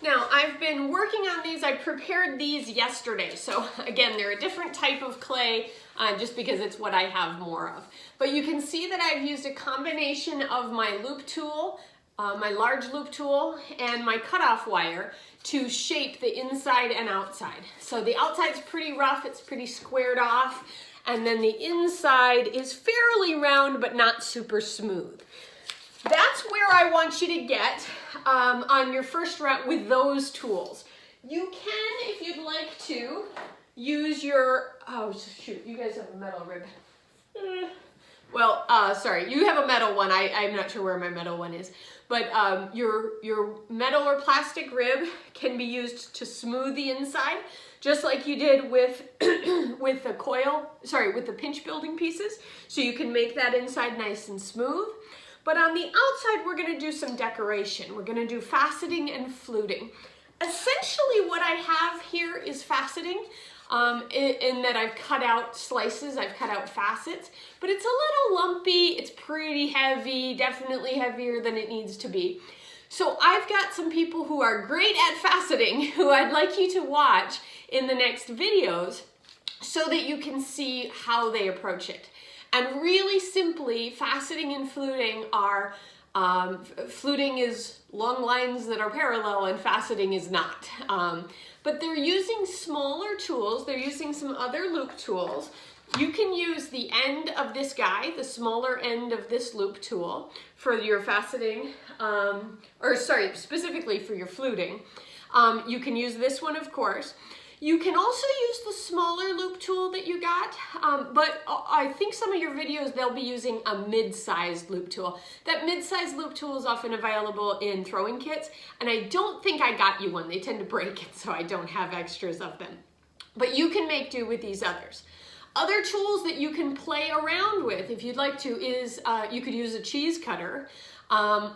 Now, I've been working on these. I prepared these yesterday. So again, they're a different type of clay just because it's what I have more of. But you can see that I've used a combination of my loop tool, my large loop tool, and my cutoff wire to shape the inside and outside. So the outside's pretty rough, it's pretty squared off, and then the inside is fairly round but not super smooth. That's where I want you to get on your first route with those tools. You can, if you'd like to, use your, oh shoot, you guys have a metal rib. Well, sorry, you have a metal one. I'm not sure where my metal one is. But your metal or plastic rib can be used to smooth the inside, just like you did with with the coil, sorry, with the pinch building pieces. So you can make that inside nice and smooth. But on the outside, we're gonna do some decoration. We're gonna do faceting and fluting. Essentially what I have here is faceting. In that I've cut out slices, I've cut out facets, but it's a little lumpy, it's pretty heavy, definitely heavier than it needs to be. So I've got some people who are great at faceting who I'd like you to watch in the next videos so that you can see how they approach it. And really simply, faceting and fluting are, fluting is long lines that are parallel and faceting is not. But they're using smaller tools, they're using some other loop tools. You can use the end of this guy, the smaller end of this loop tool for your faceting, or sorry, specifically for your fluting. You can use this one, of course. You can also use the smaller loop tool that you got, but I think some of your videos, they'll be using a mid-sized loop tool. That mid-sized loop tool is often available in throwing kits, and I don't think I got you one. They tend to break it, so I don't have extras of them. But you can make do with these others. Other tools that you can play around with, if you'd like to, is you could use a cheese cutter.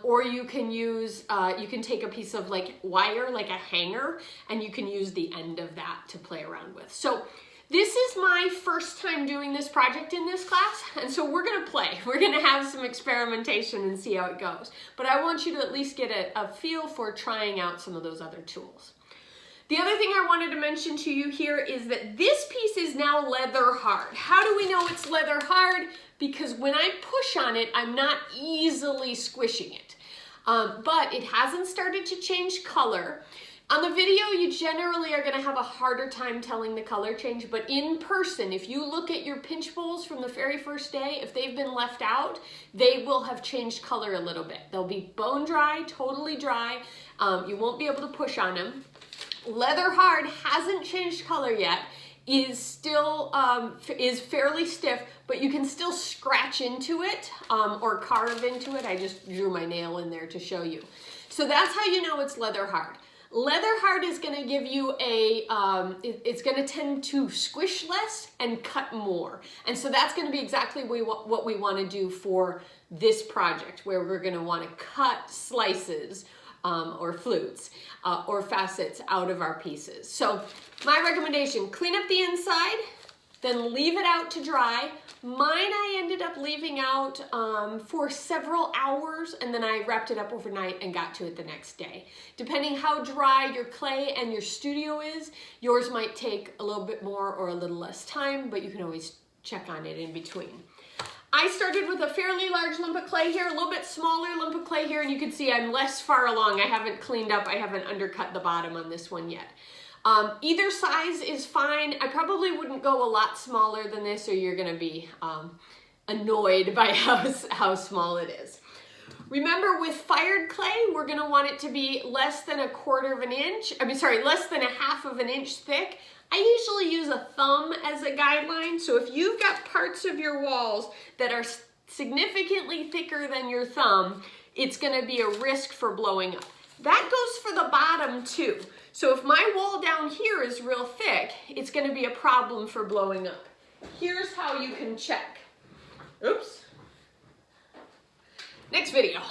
Or you can use, you can take a piece of like wire, like a hanger, and you can use the end of that to play around with. So this is my first time doing this project in this class, and so we're gonna play. We're gonna have some experimentation and see how it goes. But I want you to at least get a feel for trying out some of those other tools. The other thing I wanted to mention to you here is that this piece is now leather hard. How do we know it's leather hard? Because when I push on it, I'm not easily squishing it. But it hasn't started to change color. On the video, you generally are gonna have a harder time telling the color change, but in person, if you look at your pinch bowls from the very first day, if they've been left out, they will have changed color a little bit. They'll be bone dry, totally dry. You won't be able to push on them. Leather hard hasn't changed color yet, is still is fairly stiff, but you can still scratch into it or carve into it. I just drew my nail in there to show you. So that's how you know it's leather hard. Leather hard is going to give you a, it's going to tend to squish less and cut more. And so that's going to be exactly what we want to do for this project, where we're going to want to cut slices or flutes or facets out of our pieces. So my recommendation, clean up the inside, then leave it out to dry. Mine I ended up leaving out for several hours, and then I wrapped it up overnight and got to it the next day. Depending how dry your clay and your studio is, yours might take a little bit more or a little less time, but you can always check on it in between. I started with a fairly large lump of clay here, a little bit smaller lump of clay here, and you can see I'm less far along. I haven't cleaned up, I haven't undercut the bottom on this one yet. Either size is fine. I probably wouldn't go a lot smaller than this, or you're gonna be annoyed by how small it is. Remember, with fired clay, we're gonna want it to be less than a quarter of an inch, less than a half of an inch thick. I usually use a thumb as a guideline, so if you've got parts of your walls that are significantly thicker than your thumb, it's gonna be a risk for blowing up. That goes for the bottom too. So if my wall down here is real thick, it's gonna be a problem for blowing up. Here's how you can check. Oops. Next video.